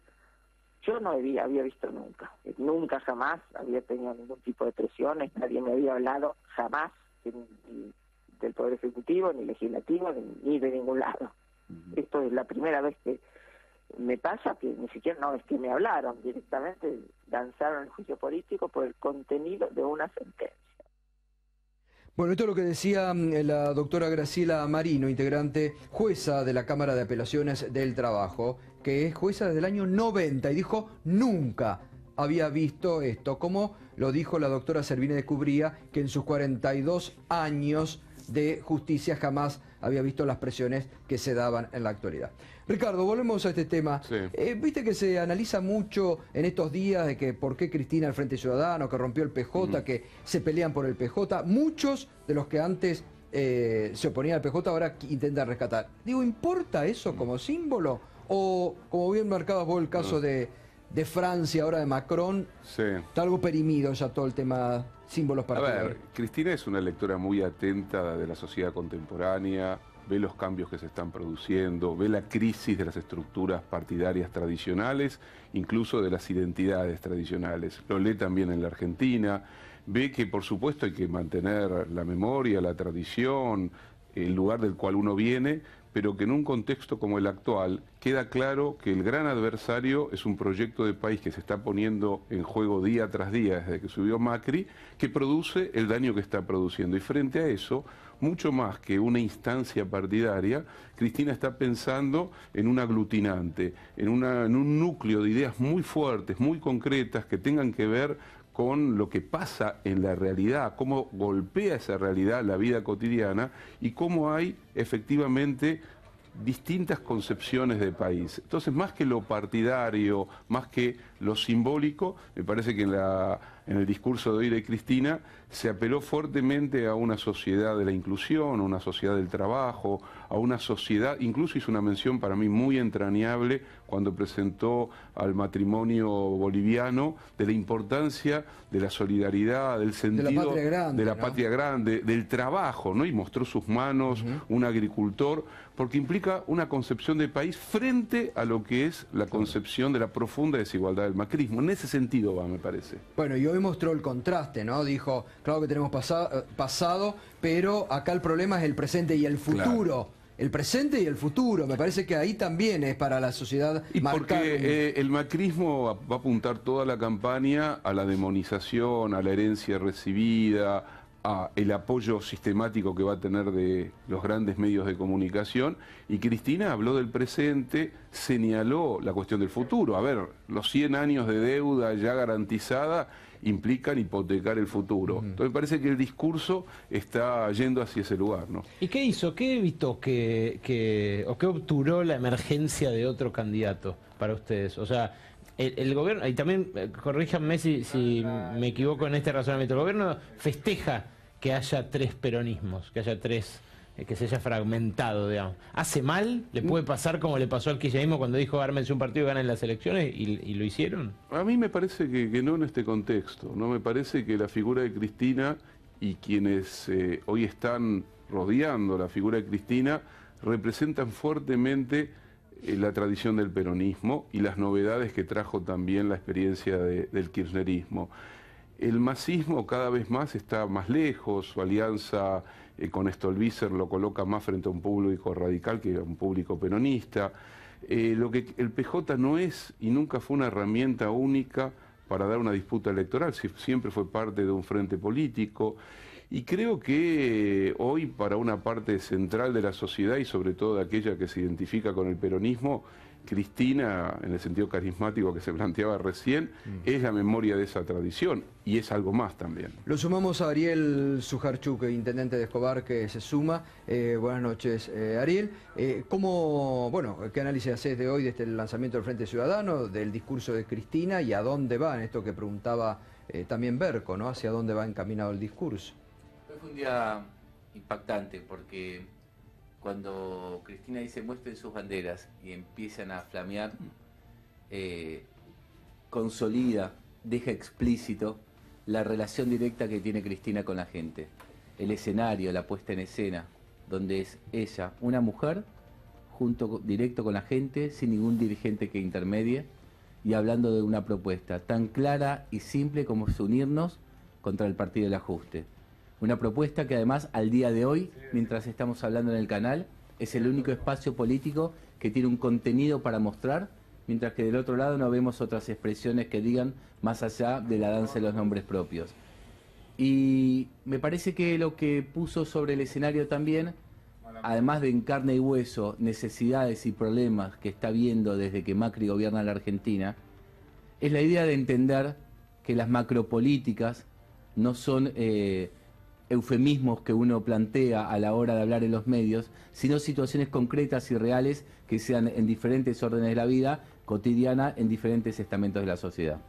yo no había visto nunca. Nunca jamás había tenido ningún tipo de presiones, nadie me había hablado jamás ni del Poder Ejecutivo, ni Legislativo, ni de ningún lado. Esto es la primera vez que me pasa, que ni siquiera no es que me hablaron, directamente lanzaron el juicio político por el contenido de una sentencia. Bueno, esto es lo que decía la doctora Graciela Marino, integrante, jueza de la Cámara de Apelaciones del Trabajo, que es jueza desde el año 90, y dijo nunca había visto esto, como lo dijo la doctora Servine de Cubría, que en sus 42 años de justicia jamás había visto las presiones que se daban en la actualidad. Ricardo, volvemos a este tema. Sí. Viste que se analiza mucho en estos días de que por qué Cristina al Frente Ciudadano, que rompió el PJ, que se pelean por el PJ. Muchos de los que antes se oponían al PJ ahora intentan rescatar. Digo, ¿importa eso como símbolo? O, como bien marcabas vos el caso de Francia, ahora de Macron, está algo perimido ya todo el tema símbolos partidarios. A ver, Cristina es una lectora muy atenta de la sociedad contemporánea, ve los cambios que se están produciendo, ve la crisis de las estructuras partidarias tradicionales, incluso de las identidades tradicionales. Lo lee también en la Argentina, ve que por supuesto hay que mantener la memoria, la tradición, el lugar del cual uno viene, pero que en un contexto como el actual queda claro que el gran adversario es un proyecto de país que se está poniendo en juego día tras día desde que subió Macri, que produce el daño que está produciendo. Y frente a eso, mucho más que una instancia partidaria, Cristina está pensando en un aglutinante, en un núcleo de ideas muy fuertes, muy concretas, que tengan que ver con lo que pasa en la realidad, cómo golpea esa realidad la vida cotidiana y cómo hay efectivamente distintas concepciones de país. Entonces, más que lo partidario, más que lo simbólico, me parece que en el discurso de hoy de Cristina se apeló fuertemente a una sociedad de la inclusión, a una sociedad del trabajo, a una sociedad, incluso hizo una mención para mí muy entrañable cuando presentó al matrimonio boliviano, de la importancia de la solidaridad, del sentido de la patria grande, de la patria grande, del trabajo, ¿no? Y mostró sus manos, un agricultor, porque implica una concepción de país frente a lo que es la concepción de la profunda desigualdad del macrismo. En ese sentido va, me parece. Bueno, y hoy mostró el contraste, ¿no? Dijo, claro que tenemos pasado, pero acá el problema es el presente y el futuro. Claro. El presente y el futuro, me parece que ahí también es para la sociedad marcar. Porque el macrismo va a apuntar toda la campaña a la demonización, a la herencia recibida, a el apoyo sistemático que va a tener de los grandes medios de comunicación, y Cristina habló del presente, señaló la cuestión del futuro. A ver, los 100 años de deuda ya garantizada implican hipotecar el futuro. Entonces me parece que el discurso está yendo hacia ese lugar, ¿no? ¿Y qué hizo? ¿Qué evitó o qué obturó la emergencia de otro candidato para ustedes? O sea, el gobierno, y también corríjanme si me equivoco en este razonamiento, el gobierno festeja que haya tres peronismos, que haya tres, que se haya fragmentado, digamos. ¿Hace mal? ¿Le puede pasar como le pasó al kirchnerismo cuando dijo ármense un partido y ganen las elecciones y lo hicieron? A mí me parece que no en este contexto. No me parece que la figura de Cristina y quienes hoy están rodeando la figura de Cristina representan fuertemente la tradición del peronismo y las novedades que trajo también la experiencia del kirchnerismo. El masismo cada vez más está más lejos, su alianza con Stolbizer lo coloca más frente a un público radical que a un público peronista. Lo que el PJ no es y nunca fue una herramienta única para dar una disputa electoral, siempre fue parte de un frente político. Y creo que hoy para una parte central de la sociedad y sobre todo de aquella que se identifica con el peronismo, Cristina, en el sentido carismático que se planteaba recién, es la memoria de esa tradición y es algo más también. Lo sumamos a Ariel Sujarchuk, intendente de Escobar, que se suma. Buenas noches, Ariel. ¿Qué análisis haces de hoy, desde el lanzamiento del Frente Ciudadano, del discurso de Cristina y a dónde va, en esto que preguntaba también Berco, ¿no? ¿Hacia dónde va encaminado el discurso? Fue un día impactante porque cuando Cristina dice muestren sus banderas y empiezan a flamear, consolida, deja explícito la relación directa que tiene Cristina con la gente. El escenario, la puesta en escena, donde es ella, una mujer, directo con la gente, sin ningún dirigente que intermedie, y hablando de una propuesta tan clara y simple como es unirnos contra el Partido del Ajuste. Una propuesta que además al día de hoy, mientras estamos hablando en el canal, es el único espacio político que tiene un contenido para mostrar, mientras que del otro lado no vemos otras expresiones que digan más allá de la danza de los nombres propios. Y me parece que lo que puso sobre el escenario también, además de en carne y hueso necesidades y problemas que está viendo desde que Macri gobierna la Argentina, es la idea de entender que las macropolíticas no son eufemismos que uno plantea a la hora de hablar en los medios, sino situaciones concretas y reales que sean en diferentes órdenes de la vida cotidiana, en diferentes estamentos de la sociedad.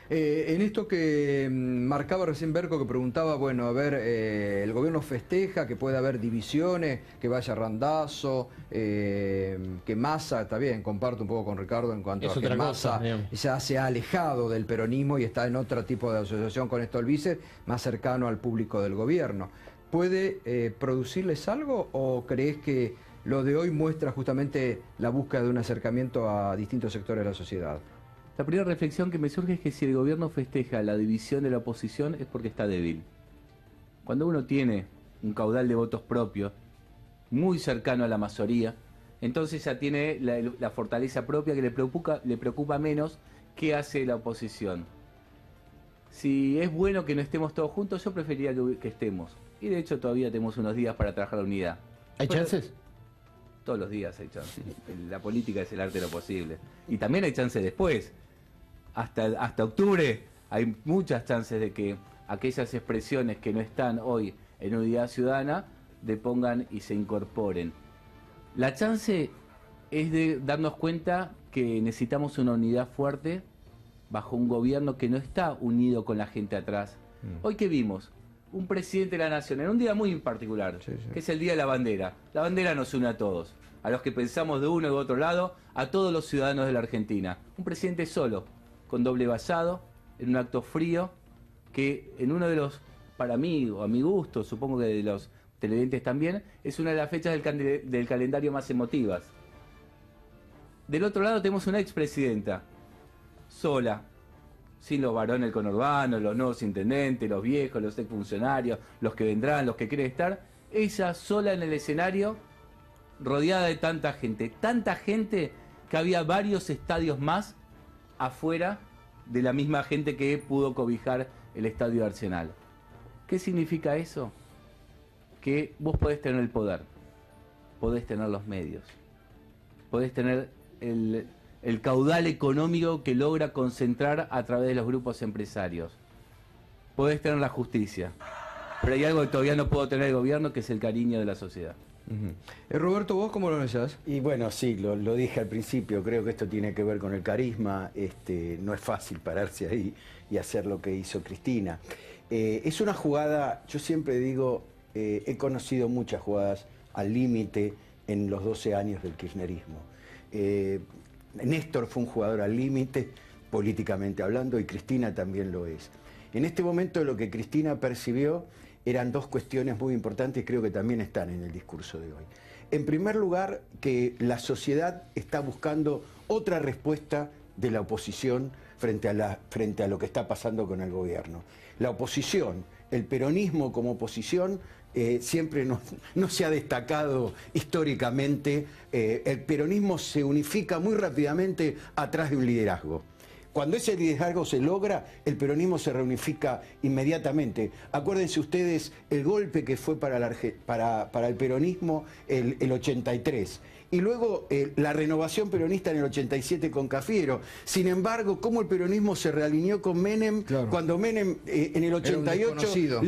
En esto que marcaba recién Berco, que preguntaba, bueno, a ver, el gobierno festeja que puede haber divisiones, que vaya Randazzo, que Massa, está bien, comparto un poco con Ricardo en cuanto a que Massa ya se ha alejado del peronismo y está en otro tipo de asociación con Stolbizer, más cercano al público del gobierno. ¿Puede producirles algo o crees que lo de hoy muestra justamente la búsqueda de un acercamiento a distintos sectores de la sociedad? La primera reflexión que me surge es que si el gobierno festeja la división de la oposición es porque está débil. Cuando uno tiene un caudal de votos propios, muy cercano a la mayoría, entonces ya tiene la fortaleza propia que le preocupa menos qué hace la oposición. Si es bueno que no estemos todos juntos, yo preferiría que estemos. Y de hecho todavía tenemos unos días para trabajar la unidad. ¿Hay chances? Todos los días hay chances. La política es el arte de lo posible. Y también hay chances después. Hasta octubre hay muchas chances de que aquellas expresiones que no están hoy en Unidad Ciudadana depongan y se incorporen. La chance es de darnos cuenta que necesitamos una unidad fuerte bajo un gobierno que no está unido con la gente atrás. Hoy que vimos un presidente de la nación en un día muy particular, que es el Día de la Bandera. La bandera nos une a todos, a los que pensamos de uno y de otro lado, a todos los ciudadanos de la Argentina. Un presidente solo, con doble vallado, en un acto frío, que en uno de los, para mí, o a mi gusto, supongo que de los televidentes también, es una de las fechas del calendario más emotivas. Del otro lado tenemos una expresidenta, sola, sin los varones del conurbano, los nuevos intendentes, los viejos, los exfuncionarios, los que vendrán, los que quieren estar, ella sola en el escenario, rodeada de tanta gente que había varios estadios más afuera de la misma gente que pudo cobijar el estadio de Arsenal. ¿Qué significa eso? Que vos podés tener el poder, podés tener los medios, podés tener el caudal económico que logra concentrar a través de los grupos empresarios, podés tener la justicia, pero hay algo que todavía no puedo tener el gobierno, que es el cariño de la sociedad. Roberto, ¿vos cómo lo analizás? Y bueno, sí, lo dije al principio, creo que esto tiene que ver con el carisma, no es fácil pararse ahí y hacer lo que hizo Cristina. Es una jugada, yo siempre digo, he conocido muchas jugadas al límite en los 12 años del kirchnerismo. Néstor fue un jugador al límite, políticamente hablando, y Cristina también lo es. En este momento lo que Cristina percibió eran dos cuestiones muy importantes y creo que también están en el discurso de hoy. En primer lugar, que la sociedad está buscando otra respuesta de la oposición frente a lo que está pasando con el gobierno. La oposición, el peronismo como oposición, siempre no se ha destacado históricamente. El peronismo se unifica muy rápidamente atrás de un liderazgo. Cuando ese liderazgo se logra, el peronismo se reunifica inmediatamente. Acuérdense ustedes el golpe que fue para el peronismo el 83. Y luego la renovación peronista en el 87 con Cafiero. Sin embargo, cómo el peronismo se realineó con Menem, claro, cuando Menem en el 88,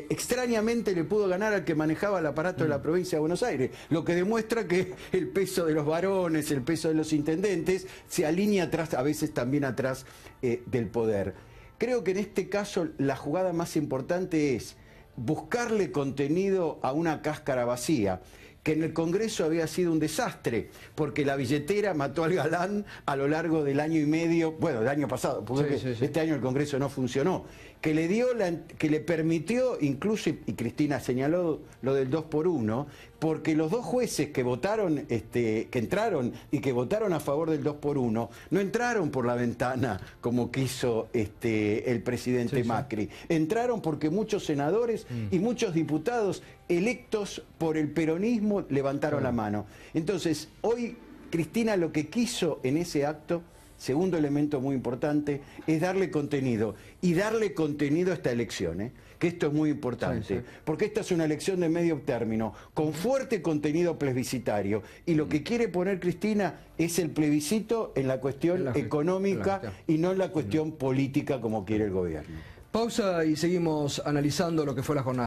extrañamente le pudo ganar al que manejaba el aparato de la provincia de Buenos Aires. Lo que demuestra que el peso de los varones, el peso de los intendentes, se alinea atrás, a veces también atrás del poder. Creo que en este caso la jugada más importante es buscarle contenido a una cáscara vacía, que en el Congreso había sido un desastre, porque la billetera mató al galán a lo largo del año y medio, bueno, del año pasado, porque este año el Congreso no funcionó, que le permitió, incluso, y Cristina señaló lo del 2 por 1, porque los dos jueces que votaron, que entraron y que votaron a favor del 2 por 1, no entraron por la ventana como quiso el presidente Macri. Entraron porque muchos senadores y muchos diputados electos por el peronismo levantaron la mano. Entonces, hoy Cristina lo que quiso en ese acto, segundo elemento muy importante, es darle contenido. Y darle contenido a esta elección, que esto es muy importante. Porque esta es una elección de medio término, con fuerte contenido plebiscitario. Y lo que quiere poner Cristina es el plebiscito en la cuestión económica y no en la cuestión política como quiere el gobierno. Pausa y seguimos analizando lo que fue la jornada.